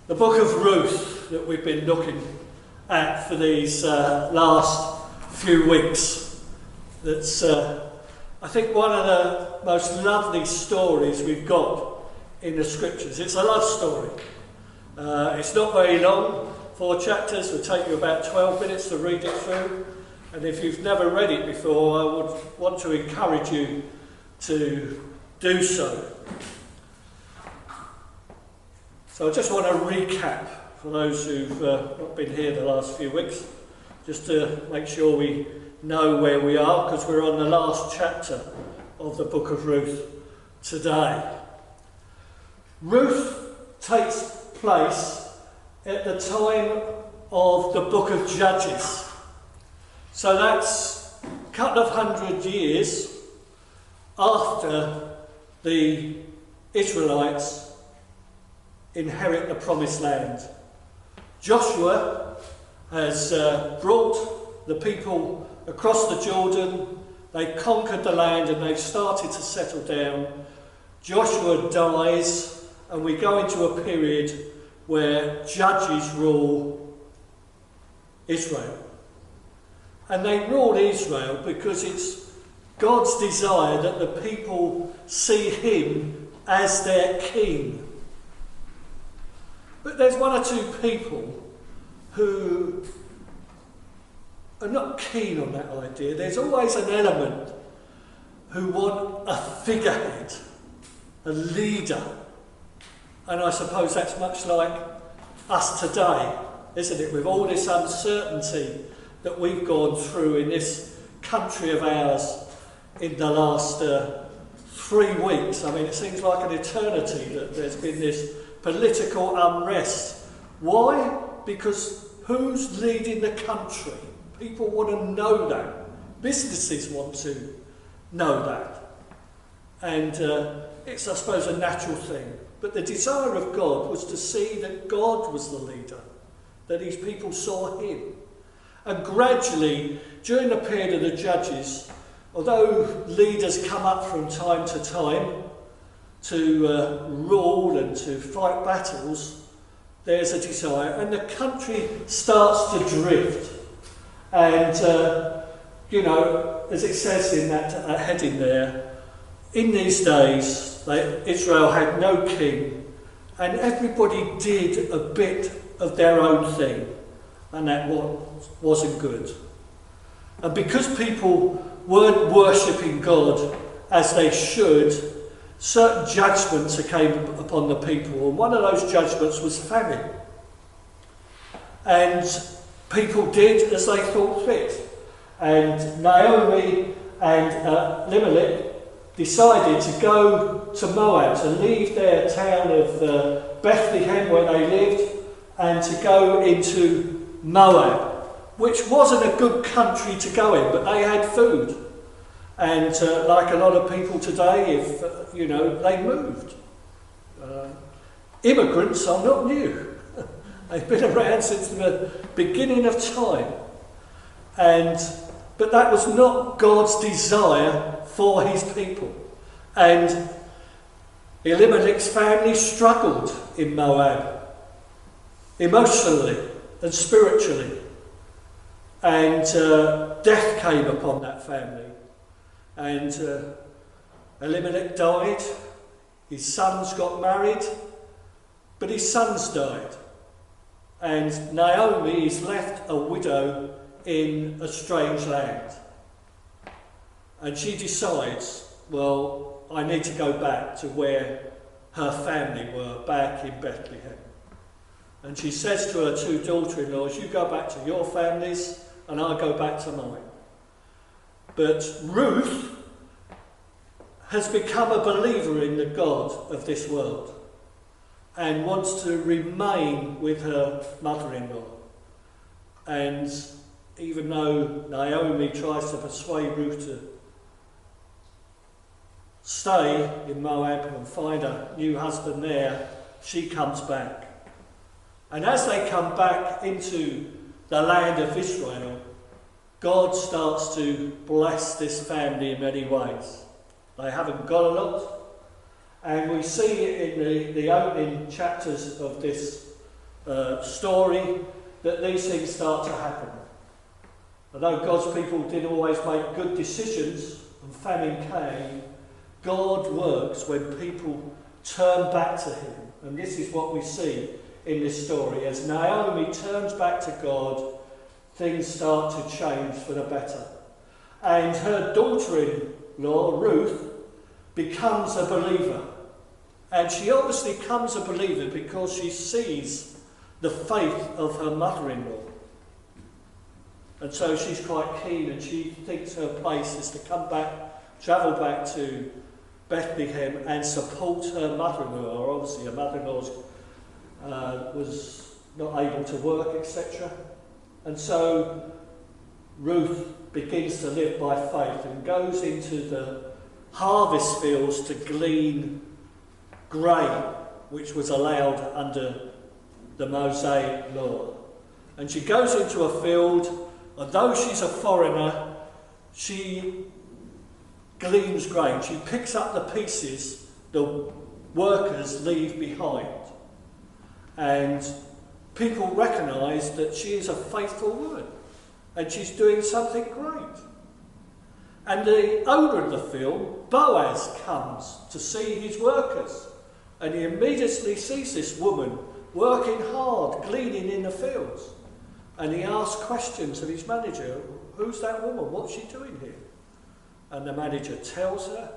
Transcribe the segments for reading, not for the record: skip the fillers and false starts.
The book of Ruth that we've been looking at for these last few weeks. That's, I think, one of the most lovely stories we've got in the scriptures. It's a love story. It's not very long, 4 chapters. It will take you about 12 minutes to read it through. And if you've never read it before, I would want to encourage you to do so. So I just want to recap for those who've not been here the last few weeks, just to make sure we know where we are, because we're on the last chapter of the book of Ruth today. Ruth takes place at the time of the book of Judges. So that's a couple of 100 years after the Israelites inherit the promised land. Joshua has brought the people across the Jordan. They conquered the land and they've started to settle down. Joshua dies and we go into a period where judges rule Israel. And they rule Israel because it's God's desire that the people see him as their king. But there's one or two people who are not keen on that idea. There's always an element who want a figurehead, a leader. And I suppose that's much like us today, isn't it? With all this uncertainty that we've gone through in this country of ours in the last 3 weeks. I mean, it seems like an eternity that there's been this political unrest. Why? Because who's leading the country? People want to know that. Businesses want to know that. And it's, I suppose, a natural thing. But the desire of God was to see that God was the leader, that his people saw him. And gradually, during the period of the Judges, although leaders come up from time to time to rule and to fight battles, there's a desire, and the country starts to drift. And, as it says in that heading there, in these days, Israel had no king, and everybody did a bit of their own thing, and that wasn't good. And because people weren't worshipping God as they should, certain judgments came upon the people, and one of those judgments was famine. And people did as they thought fit. And Naomi and Elimelech decided to go to Moab, to leave their town of Bethlehem where they lived, and to go into Moab, which wasn't a good country to go in, but they had food. And like a lot of people today, if they moved. Immigrants are not new. They've been around since the beginning of time. But that was not God's desire for his people. And Elimelech's family struggled in Moab, emotionally and spiritually. And death came upon that family. And Elimelech died, his sons got married, but his sons died. And Naomi is left a widow in a strange land. And she decides, well, I need to go back to where her family were, back in Bethlehem. And she says to her 2 daughter-in-laws, you go back to your families and I'll go back to mine. But Ruth has become a believer in the God of this world and wants to remain with her mother-in-law. And even though Naomi tries to persuade Ruth to stay in Moab and find a new husband there, she comes back. And as they come back into the land of Israel, God starts to bless this family in many ways. They haven't got a lot, and we see it in the opening chapters of this story that these things start to happen. Although God's people didn't always make good decisions and famine came, God works when people turn back to him. And this is what we see in this story. As Naomi turns back to God, things start to change for the better. And her daughter-in-law, Ruth, becomes a believer. And she obviously becomes a believer because she sees the faith of her mother-in-law. And so she's quite keen, and she thinks her place is to come back, travel back to Bethlehem and support her mother-in-law. Obviously her mother-in-law was not able to work, etc. And so Ruth begins to live by faith and goes into the harvest fields to glean grain, which was allowed under the Mosaic law. And she goes into a field, and though she's a foreigner, she gleans grain. She picks up the pieces the workers leave behind. And people recognise that she is a faithful woman, and she's doing something great. And the owner of the field, Boaz, comes to see his workers, and he immediately sees this woman working hard, gleaning in the fields. And he asks questions of his manager, who's that woman? What's she doing here? And the manager tells her.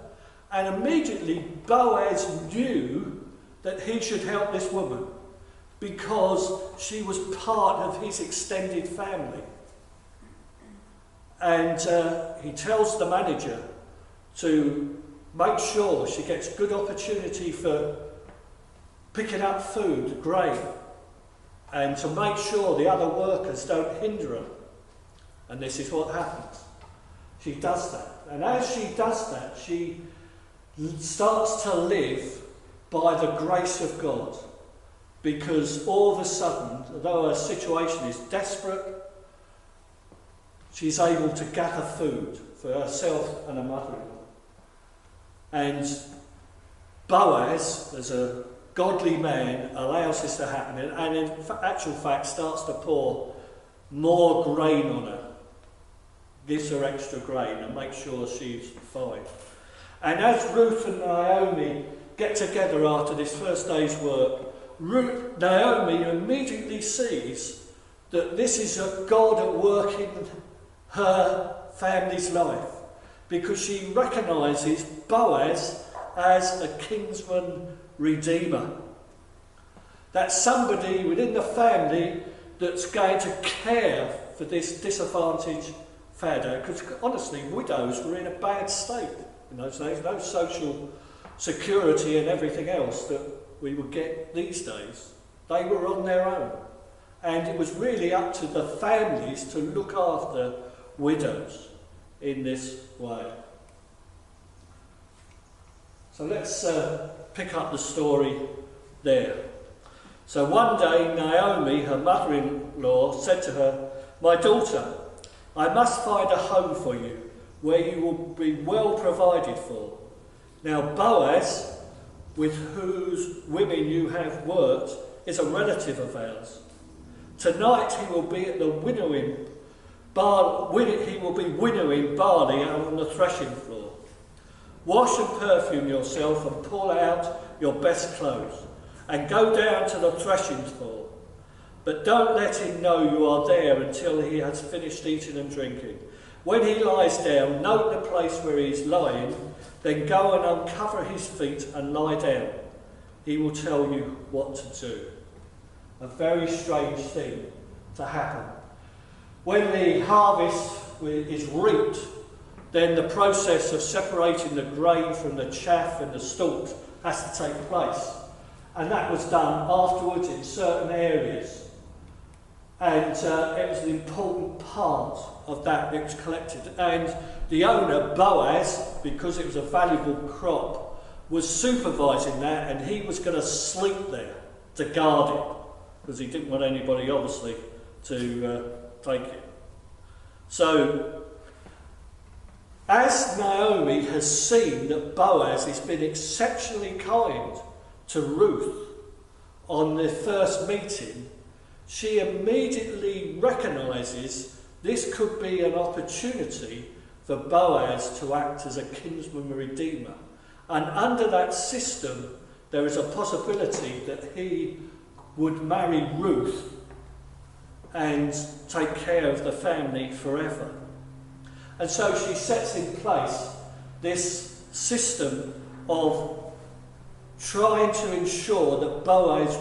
And immediately Boaz knew that he should help this woman because she was part of his extended family. And he tells the manager to make sure she gets good opportunity for picking up food, grain, and to make sure the other workers don't hinder her. And this is what happens. She does that. And as she does that, she starts to live by the grace of God. Because all of a sudden, although her situation is desperate, she's able to gather food for herself and her mother-in-law. And Boaz, as a godly man, allows this to happen, and in actual fact starts to pour more grain on her, gives her extra grain and makes sure she's fine. And as Ruth and Naomi get together after this first day's work, Naomi immediately sees that this is a God at work in her family's life, because she recognises Boaz as a Kinsman-Redeemer. That's somebody within the family that's going to care for this disadvantaged family. Because honestly, widows were in a bad state in those days. No social security and everything else that we would get these days. They were on their own. And it was really up to the families to look after widows in this way. So let's pick up the story there. So one day Naomi, her mother-in-law, said to her, "My daughter, I must find a home for you where you will be well provided for. Now Boaz, with whose women you have worked, is a relative of ours. Tonight he will be at the winnowing barley on the threshing floor. Wash and perfume yourself and pull out your best clothes and go down to the threshing floor. But don't let him know you are there until he has finished eating and drinking. When he lies down, note the place where he is lying, then go and uncover his feet and lie down. He will tell you what to do." A very strange thing to happen. When the harvest is reaped, then the process of separating the grain from the chaff and the stalks has to take place. And that was done afterwards in certain areas. And it was an important part of that was collected. And the owner, Boaz, because it was a valuable crop, was supervising that, and he was going to sleep there to guard it, because he didn't want anybody, obviously, to take it. So, as Naomi has seen that Boaz has been exceptionally kind to Ruth, on the first meeting, she immediately recognises this could be an opportunity for Boaz to act as a kinsman-redeemer. And under that system, there is a possibility that he would marry Ruth and take care of the family forever. And so she sets in place this system of trying to ensure that Boaz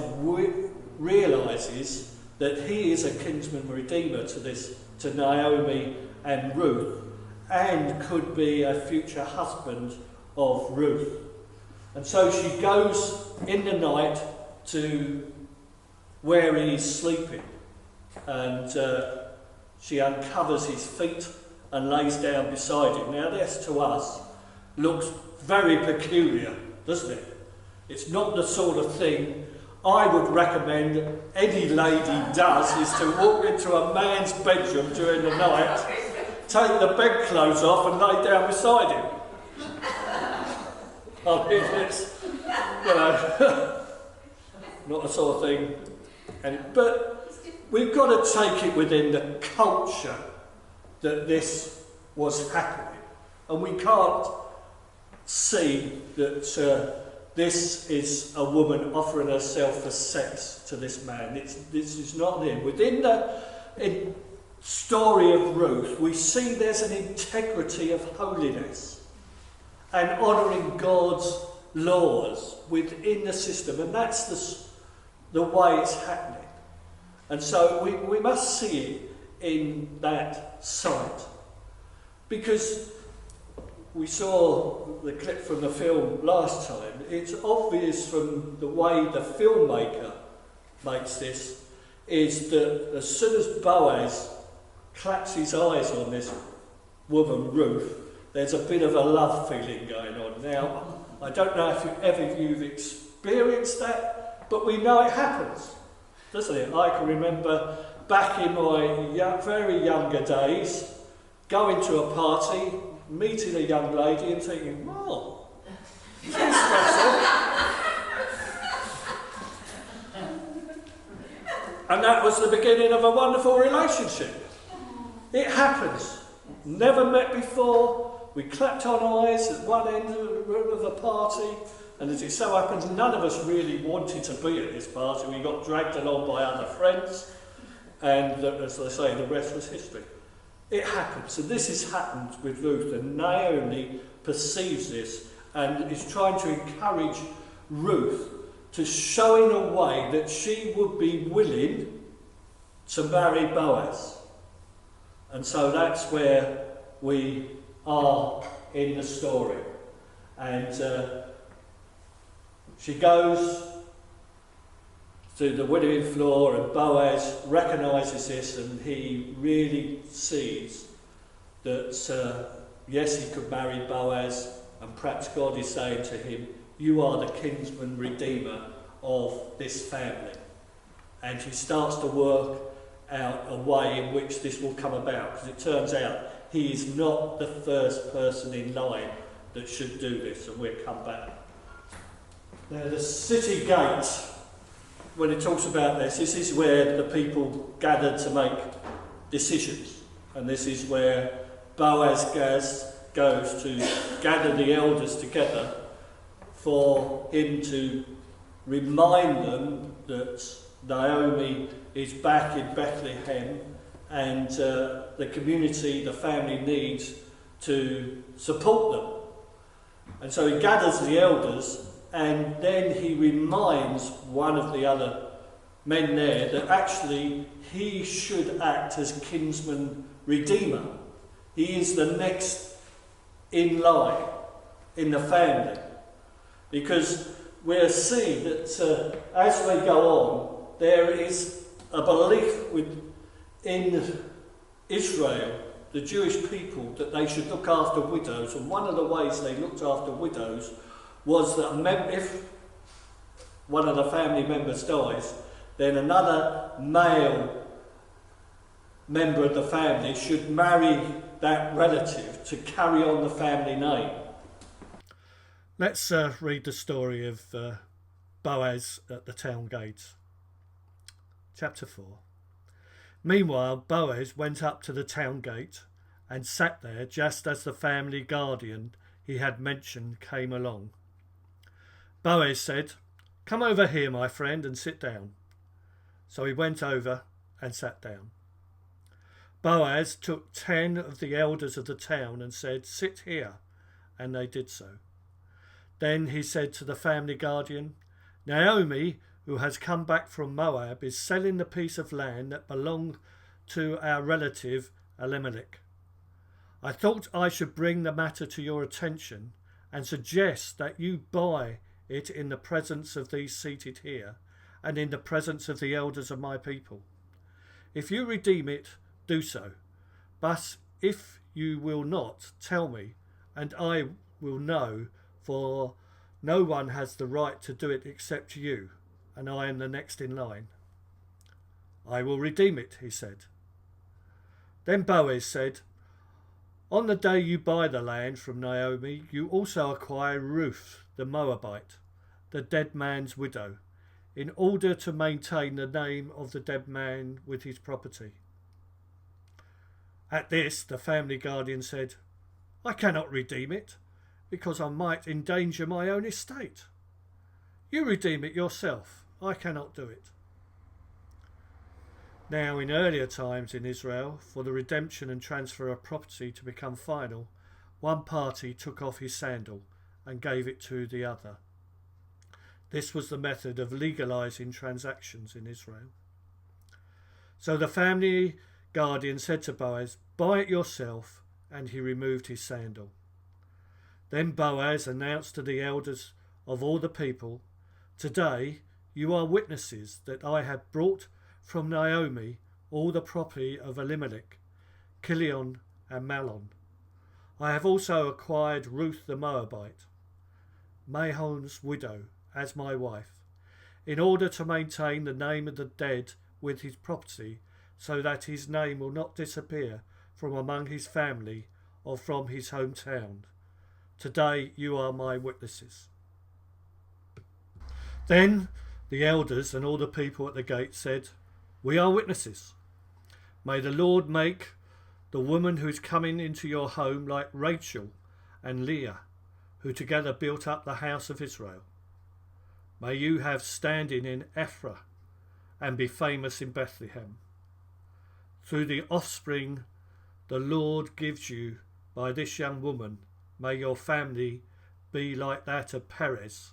realises that he is a kinsman-redeemer to Naomi and Ruth, and could be a future husband of Ruth. And so she goes in the night to where he is sleeping, and she uncovers his feet and lays down beside him. Now this to us looks very peculiar, doesn't it? It's not the sort of thing I would recommend any lady does, is to walk into a man's bedroom during the night, take the bedclothes off and lay down beside him. I mean, it's, not the sort of thing. But we've got to take it within the culture that this was happening. And we can't see that this is a woman offering herself for sex to this man. This is not him. Within the story of Ruth, we see there's an integrity of holiness and honouring God's laws within the system, and that's the way it's happening. And so we must see it in that sight, because we saw the clip from the film last time. It's obvious from the way the filmmaker makes this, is that as soon as Boaz claps his eyes on this woman, Ruth, there's a bit of a love feeling going on. Now, I don't know if you've experienced that, but we know it happens, doesn't it? I can remember back in my very younger days, going to a party, meeting a young lady and thinking, oh, she's special. And that was the beginning of a wonderful relationship. It happens. Never met before. We clapped on eyes at one end of the party, and as it so happens, none of us really wanted to be at this party. We got dragged along by other friends, and as I say, the rest was history. It happens, and this has happened with Ruth, and Naomi perceives this and is trying to encourage Ruth to show in a way that she would be willing to marry Boaz. And so that's where we are in the story. And she goes to the winnowing floor, and Boaz recognises this, and he really sees that yes, he could marry Boaz, and perhaps God is saying to him, you are the kinsman-redeemer of this family. And he starts to work out a way in which this will come about, because it turns out he is not the first person in line that should do this, and we'll come back. Now, the city gate, when it talks about this is where the people gathered to make decisions, and this is where Boaz goes to gather the elders together for him to remind them that Naomi is back in Bethlehem, and the community, the family, needs to support them. And so he gathers the elders, and then he reminds one of the other men there that actually he should act as kinsman-redeemer. He is the next in line in the family, because we'll see that as we go on, there is a belief within Israel, the Jewish people, that they should look after widows, and one of the ways they looked after widows was that if one of the family members dies, then another male member of the family should marry that relative to carry on the family name. Let's read the story of Boaz at the town gate. Chapter 4. Meanwhile, Boaz went up to the town gate and sat there just as the family guardian he had mentioned came along. Boaz said, "Come over here, my friend, and sit down." So he went over and sat down. Boaz took 10 of the elders of the town and said, "Sit here," and they did so. Then he said to the family guardian, "Naomi, who has come back from Moab, is selling the piece of land that belonged to our relative Elimelech. I thought I should bring the matter to your attention and suggest that you buy it in the presence of these seated here and in the presence of the elders of my people. If you redeem it, do so. But if you will not, tell me, and I will know, for no one has the right to do it except you, and I am the next in line." "I will redeem it," he said. Then Boaz said, "On the day you buy the land from Naomi, you also acquire Ruth the Moabite, the dead man's widow, in order to maintain the name of the dead man with his property." At this, the family guardian said, "I cannot redeem it, because I might endanger my own estate. You redeem it yourself. I cannot do it." Now, in earlier times in Israel, for the redemption and transfer of property to become final, one party took off his sandal and gave it to the other. This was the method of legalizing transactions in Israel. So the family guardian said to Boaz, "Buy it yourself," and he removed his sandal. Then Boaz announced to the elders of all the people, "Today you are witnesses that I have brought from Naomi all the property of Elimelech, Kilion and Mahlon. I have also acquired Ruth the Moabite, Mahlon's widow, as my wife, in order to maintain the name of the dead with his property, so that his name will not disappear from among his family or from his hometown. Today you are my witnesses." Then the elders and all the people at the gate said, "We are witnesses. May the Lord make the woman who is coming into your home like Rachel and Leah, who together built up the house of Israel. May you have standing in Ephraim and be famous in Bethlehem. Through the offspring the Lord gives you by this young woman, may your family be like that of Perez,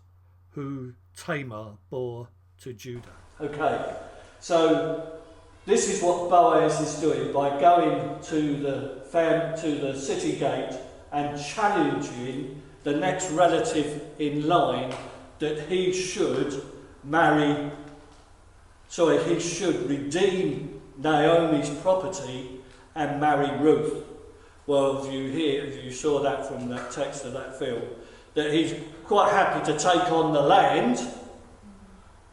who Tamar bore to Judah." Okay, so this is what Boaz is doing by going to the city gate and challenging the next relative in line that he should redeem Naomi's property and marry Ruth. Well, if you saw that from that text of that film, that he's quite happy to take on the land,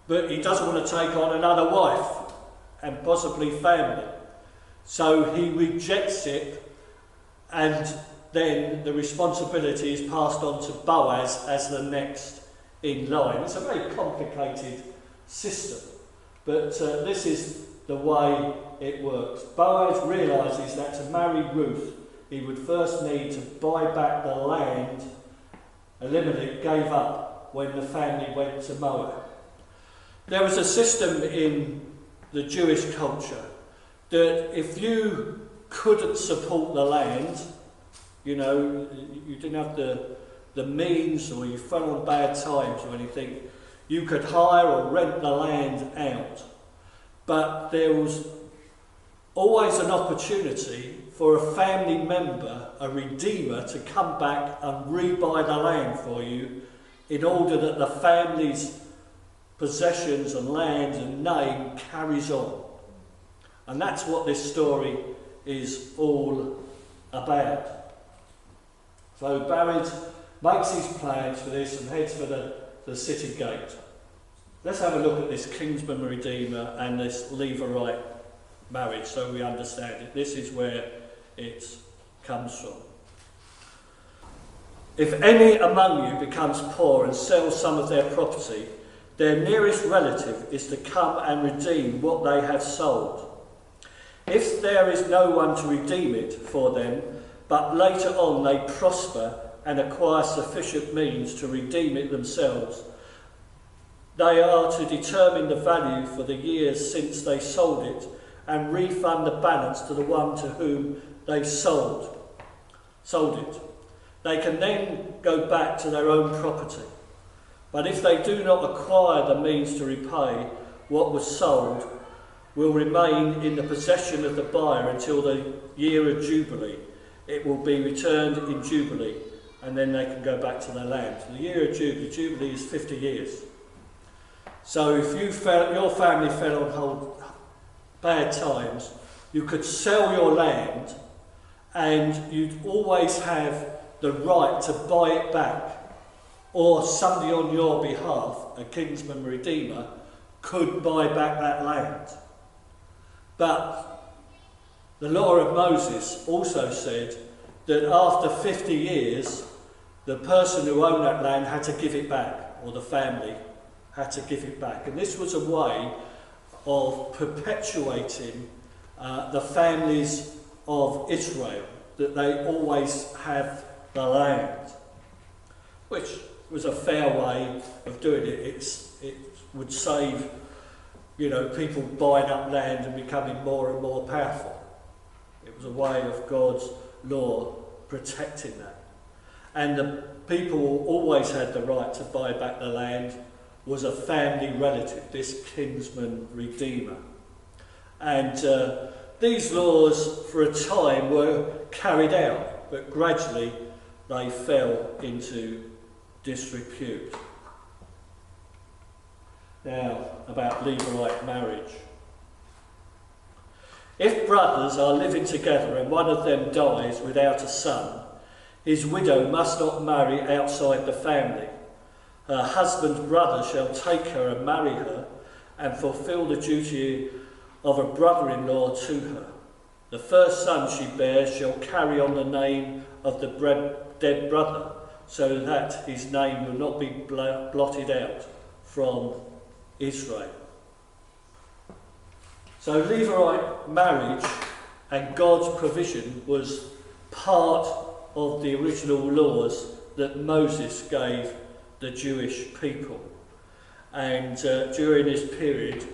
but he doesn't want to take on another wife and possibly family. So he rejects it, and then the responsibility is passed on to Boaz as the next in line. It's a very complicated system, but this is the way it works. Boaz realises that to marry Ruth, he would first need to buy back the land Elimelech gave up when the family went to Moab. There was a system in the Jewish culture that if you couldn't support the land, you didn't have the means, or you fell on bad times or anything, you could hire or rent the land out. But there was always an opportunity for a family member, a redeemer, to come back and rebuy the land for you in order that the family's possessions and land and name carries on. And that's what this story is all about. So Boaz makes his plans for this and heads for the city gate. Let's have a look at this Kinsman-Redeemer and this Levirate marriage so we understand it. This is where it comes from. "If any among you becomes poor and sells some of their property, their nearest relative is to come and redeem what they have sold. If there is no one to redeem it for them, but later on they prosper and acquire sufficient means to redeem it themselves, they are to determine the value for the years since they sold it and refund the balance to the one to whom they sold it. They can then go back to their own property. But if they do not acquire the means to repay, what was sold will remain in the possession of the buyer until the year of Jubilee. It will be returned in Jubilee, and then they can go back to their land. The year of Jubilee is 50 years. So if your family fell on bad times, you could sell your land and you'd always have the right to buy it back, or somebody on your behalf, a Kinsman-Redeemer, could buy back that land. But the law of Moses also said that after 50 years, the person who owned that land had to give it back, or the family had to give it back. And this was a way of perpetuating the families of Israel, that they always have the land, which was a fair way of doing it. It would save, people buying up land and becoming more and more powerful. It was a way of God's law protecting that. And the people who always had the right to buy back the land was a family relative, this Kinsman-Redeemer. And these laws for a time were carried out, but gradually they fell into disrepute. Now, about Levirate marriage. If brothers are living together and one of them dies without a son, his widow must not marry outside the family. Her husband's brother shall take her and marry her and fulfill the duty of a brother-in-law to her. The first son she bears shall carry on the name of the dead brother, so that his name will not be blotted out from Israel. So Levirate marriage and God's provision was part of the original laws that Moses gave the Jewish people. And during this period,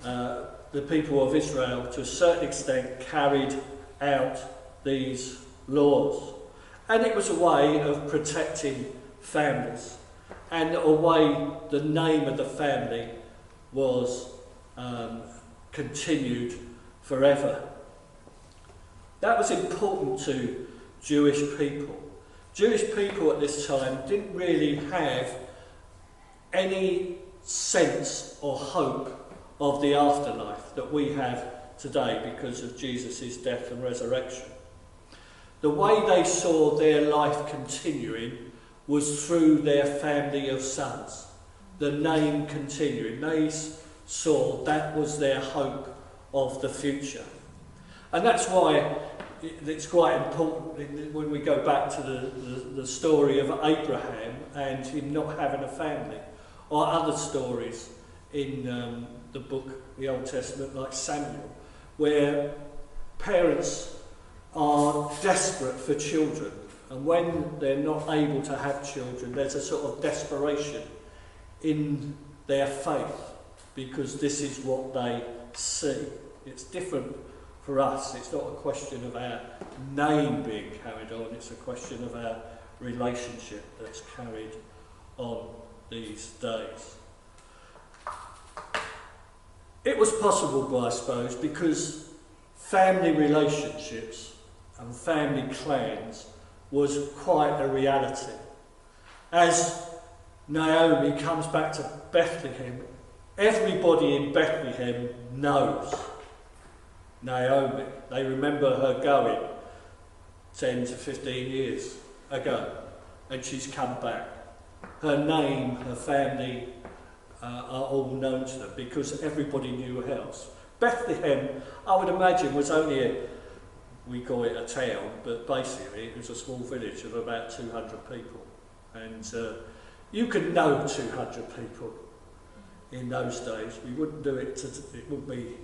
the people of Israel, to a certain extent, carried out these laws. And it was a way of protecting families, and a way the name of the family was continued forever. That was important to Jewish people. Jewish people at this time didn't really have any sense or hope of the afterlife that we have today because of Jesus' death and resurrection. The way they saw their life continuing was through their family of sons. The name continuing. They saw that was their hope of the future. And that's why it's quite important when we go back to the story of Abraham and him not having a family, or other stories in the book, the Old Testament, like Samuel, where parents are desperate for children, and when they're not able to have children, there's a sort of desperation in their faith, because this is what they see. It's different for us. It's not a question of our name being carried on, it's a question of our relationship that's carried on these days. It was possible, I suppose, because family relationships and family clans was quite a reality. As Naomi comes back to Bethlehem, everybody in Bethlehem knows Naomi. They remember her going 10 to 15 years ago, and she's come back. Her name, her family are all known to them because everybody knew her house. Bethlehem, I would imagine, was only we call it a town, but basically it was a small village of about 200 people. And you could know 200 people in those days. We wouldn't do it, it wouldn't be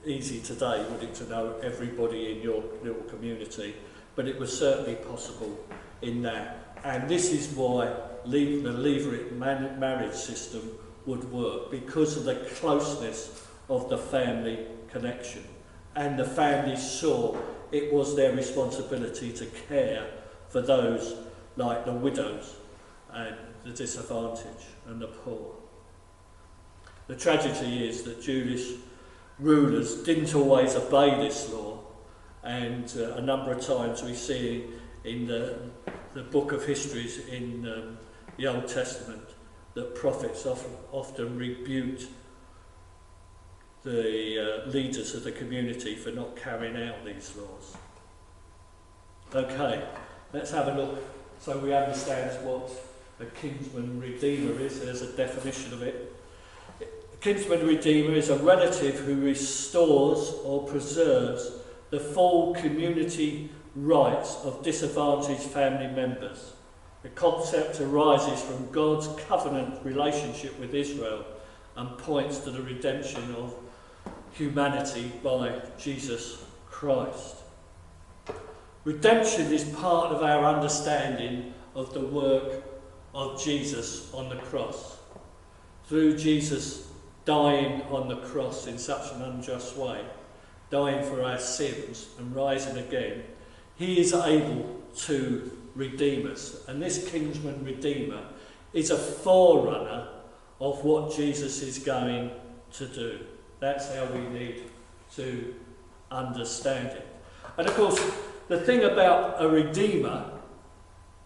easy today, would it, to know everybody in your little community, but it was certainly possible in that. And this is why the Levirate marriage system would work, because of the closeness of the family connection. And the family saw it was their responsibility to care for those like the widows and the disadvantaged and the poor. The tragedy is that Jewish rulers didn't always obey this law, and a number of times we see in the book of histories in the Old Testament that prophets often rebuked the leaders of the community for not carrying out these laws. Okay, let's have a look so we understand what a Kinsman-Redeemer is. There's a definition of it. A Kinsman-Redeemer is a relative who restores or preserves the full community rights of disadvantaged family members. The concept arises from God's covenant relationship with Israel and points to the redemption of humanity by Jesus Christ. Redemption is part of our understanding of the work of Jesus on the cross. Through Jesus dying on the cross in such an unjust way, dying for our sins and rising again, he is able to redeem us. And this Kinsman-Redeemer is a forerunner of what Jesus is going to do. That's how we need to understand it. And of course, the thing about a redeemer,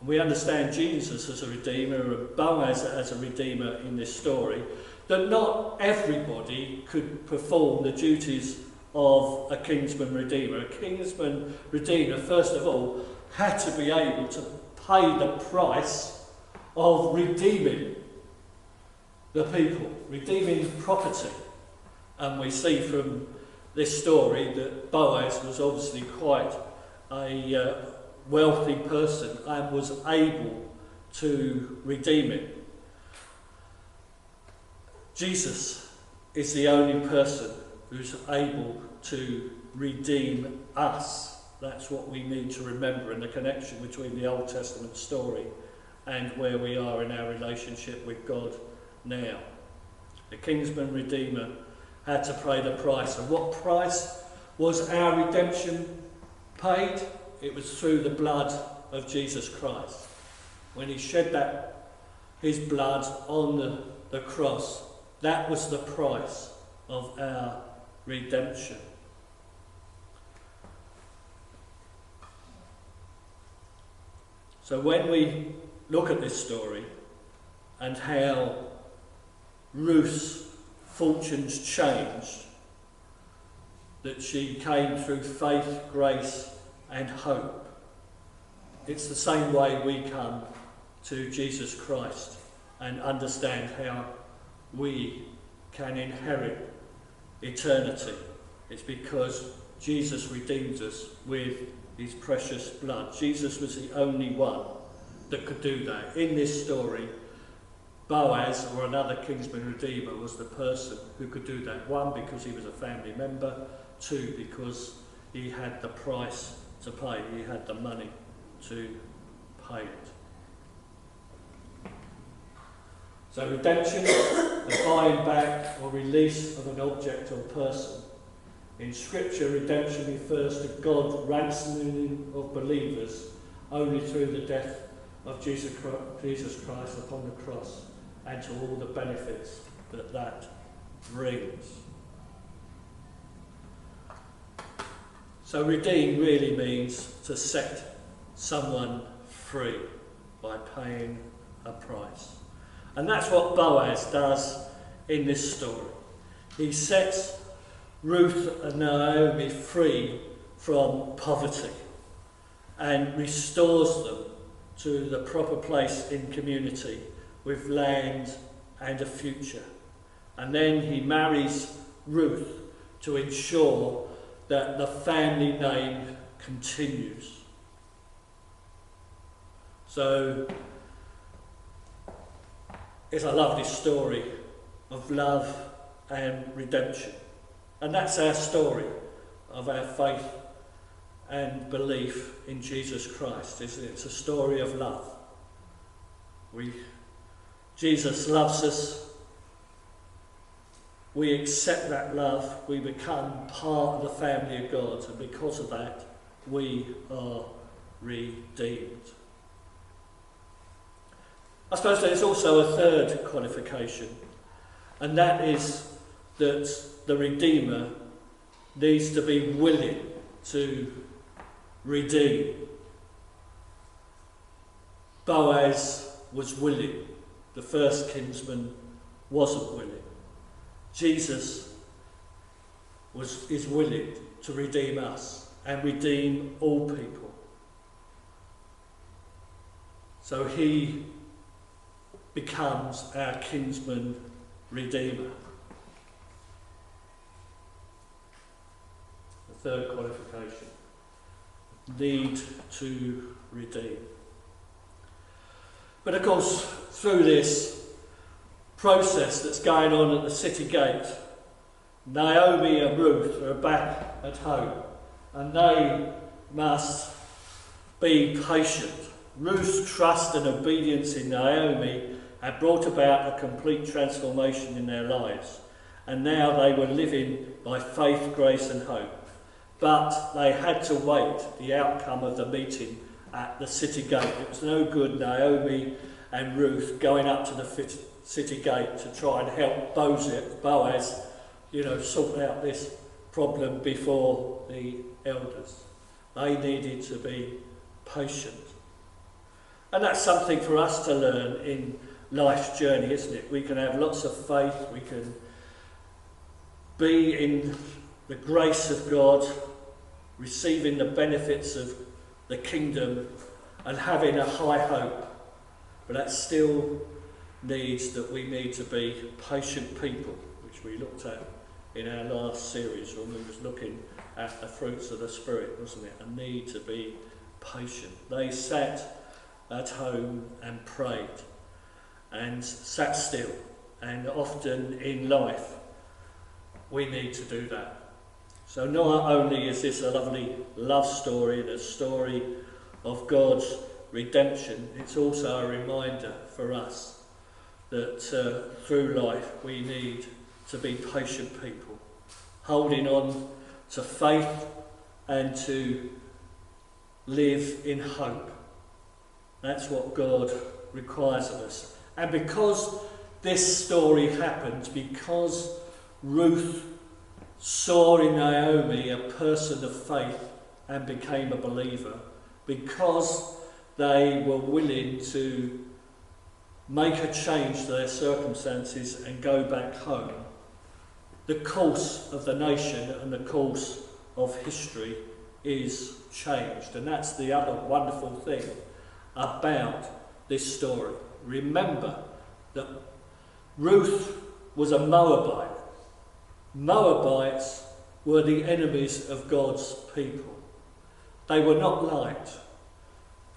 we understand Jesus as a redeemer and Boaz as a redeemer in this story, that not everybody could perform the duties of a Kinsman-Redeemer. A Kinsman-Redeemer, first of all, had to be able to pay the price of redeeming the people, redeeming property. And we see from this story that Boaz was obviously quite a wealthy person and was able to redeem it. Jesus is the only person who's able to redeem us. That's what we need to remember in the connection between the Old Testament story and where we are in our relationship with God now. The Kinsman-Redeemer had to pay the price. And what price was our redemption paid? It was through the blood of Jesus Christ. When he shed his blood on the cross, that was the price of our redemption. So when we look at this story and how Ruth's fortunes changed, that she came through faith, grace and hope, it's the same way we come to Jesus Christ and understand how we can inherit eternity. It's because Jesus redeemed us with his precious blood. Jesus was the only one that could do that. In this story, Boaz, or another Kinsman-Redeemer, was the person who could do that. One, because he was a family member. Two, because he had the price to pay. He had the money to pay it. So redemption, the buying back or release of an object or person. In Scripture, redemption refers to God ransoming of believers only through the death of Jesus Christ upon the cross, and to all the benefits that brings. So redeem really means to set someone free by paying a price. And that's what Boaz does in this story. He sets Ruth and Naomi free from poverty and restores them to the proper place in community with land and a future. And then he marries Ruth to ensure that the family name continues. So it's a lovely story of love and redemption. And that's our story of our faith and belief in Jesus Christ, isn't it? It's a story of love. Jesus loves us. We accept that love. We become part of the family of God, and because of that, we are redeemed. I suppose there's also a third qualification, and that is that the Redeemer needs to be willing to redeem. Boaz was willing. The first kinsman wasn't willing. Jesus is willing to redeem us and redeem all people. So he becomes our kinsman-redeemer. The third qualification. Need to redeem. But of course, through this process that's going on at the city gate, Naomi and Ruth are back at home, and they must be patient. Ruth's trust and obedience in Naomi had brought about a complete transformation in their lives, and now they were living by faith, grace and hope. But they had to wait the outcome of the meeting at the city gate. It was no good Naomi and Ruth going up to the city gate to try and help Boaz, sort out this problem before the elders. They needed to be patient. And that's something for us to learn in life's journey, isn't it? We can have lots of faith, we can be in the grace of God, receiving the benefits of the kingdom and having a high hope. But that still needs that we need to be patient people, which we looked at in our last series when we was looking at the fruits of the Spirit, wasn't it? A need to be patient. They sat at home and prayed and sat still. And often in life, we need to do that. So not only is this a lovely love story and a story of God's redemption, it's also a reminder for us that through life we need to be patient people, holding on to faith and to live in hope. That's what God requires of us. And because this story happened, because Ruth saw in Naomi a person of faith and became a believer, because they were willing to make a change to their circumstances and go back home, the course of the nation and the course of history is changed. And that's the other wonderful thing about this story. Remember that Ruth was a Moabite. Moabites were the enemies of God's people. They were not liked.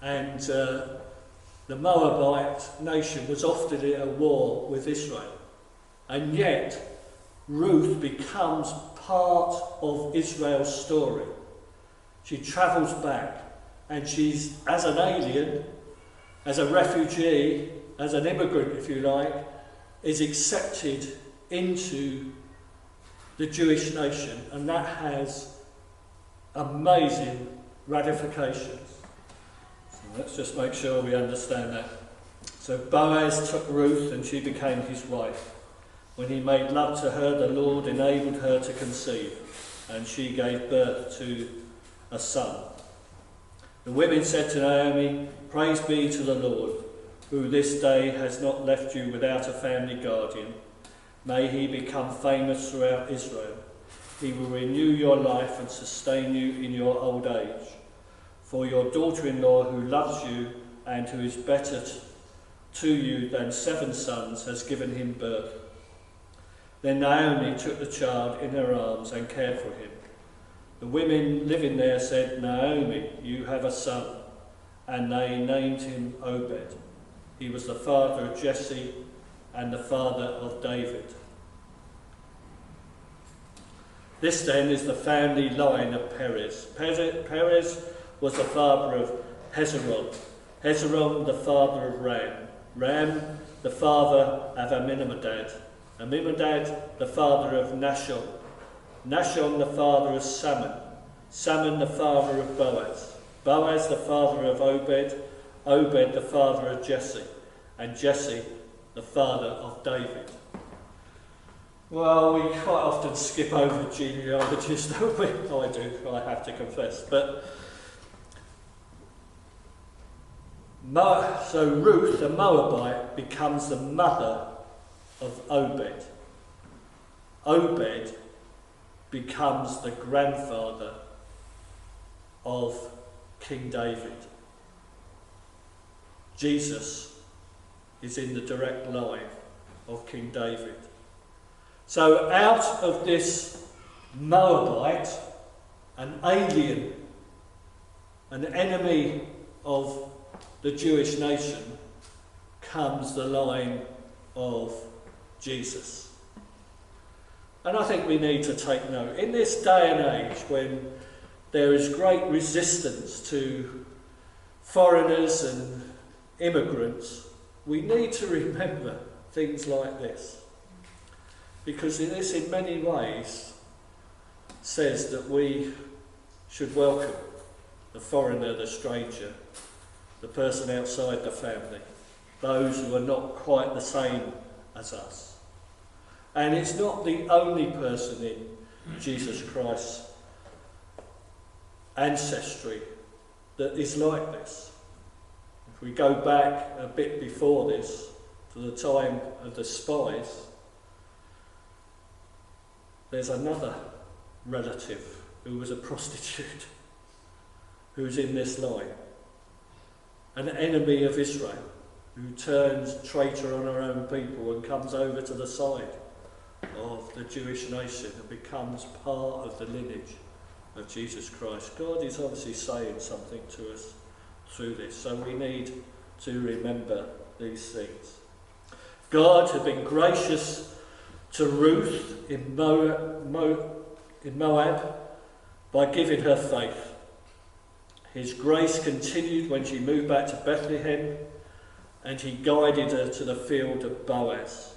And the Moabite nation was often at war with Israel. And yet, Ruth becomes part of Israel's story. She travels back, and she's, as an alien, as a refugee, as an immigrant, if you like, is accepted into the Jewish nation, and that has amazing ramifications. So let's just make sure we understand that. So Boaz took Ruth and she became his wife. When he made love to her, the Lord enabled her to conceive, and she gave birth to a son. The women said to Naomi, "Praise be to the Lord, who this day has not left you without a family guardian. May he become famous throughout Israel. He will renew your life and sustain you in your old age. For your daughter-in-law, who loves you and who is better to you than 7 sons, has given him birth." Then Naomi took the child in her arms and cared for him. The women living there said, "Naomi, you have a son," and they named him Obed. He was the father of Jesse and the father of David. This then is the family line of Perez. Perez was the father of Hezron. Hezron the father of Ram. Ram the father of Amminadab. Amminadab the father of Nahshon. Nahshon the father of Salmon. Salmon the father of Boaz. Boaz the father of Obed. Obed the father of Jesse. And Jesse the father of David. Well, we quite often skip over genealogies, don't we? I do, I have to confess. But so Ruth, the Moabite, becomes the mother of Obed. Obed becomes the grandfather of King David. Jesus is in the direct line of King David. So out of this Moabite, an alien, an enemy of the Jewish nation, comes the line of Jesus. And I think we need to take note. In this day and age when there is great resistance to foreigners and immigrants, we need to remember things like this. Because this in many ways says that we should welcome the foreigner, the stranger, the person outside the family, those who are not quite the same as us. And it's not the only person in Jesus Christ's ancestry that is like this. If we go back a bit before this, to the time of the spies, there's another relative who was a prostitute who's in this line. An enemy of Israel who turns traitor on her own people and comes over to the side of the Jewish nation and becomes part of the lineage of Jesus Christ. God is obviously saying something to us through this, so we need to remember these things. God had been gracious to Ruth in Moab by giving her faith. His grace continued when she moved back to Bethlehem, and he guided her to the field of Boaz,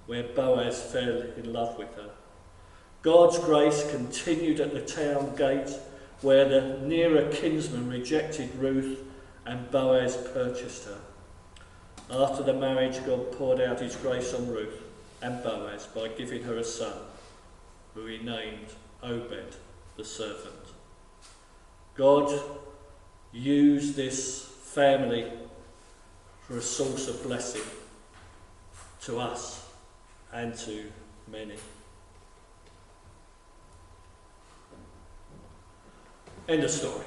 where Boaz fell in love with her. God's grace continued at the town gate, where the nearer kinsman rejected Ruth and Boaz purchased her. After the marriage, God poured out his grace on Ruth and Boaz by giving her a son, who he named Obed, the servant. God used this family for a source of blessing to us and to many. End of story.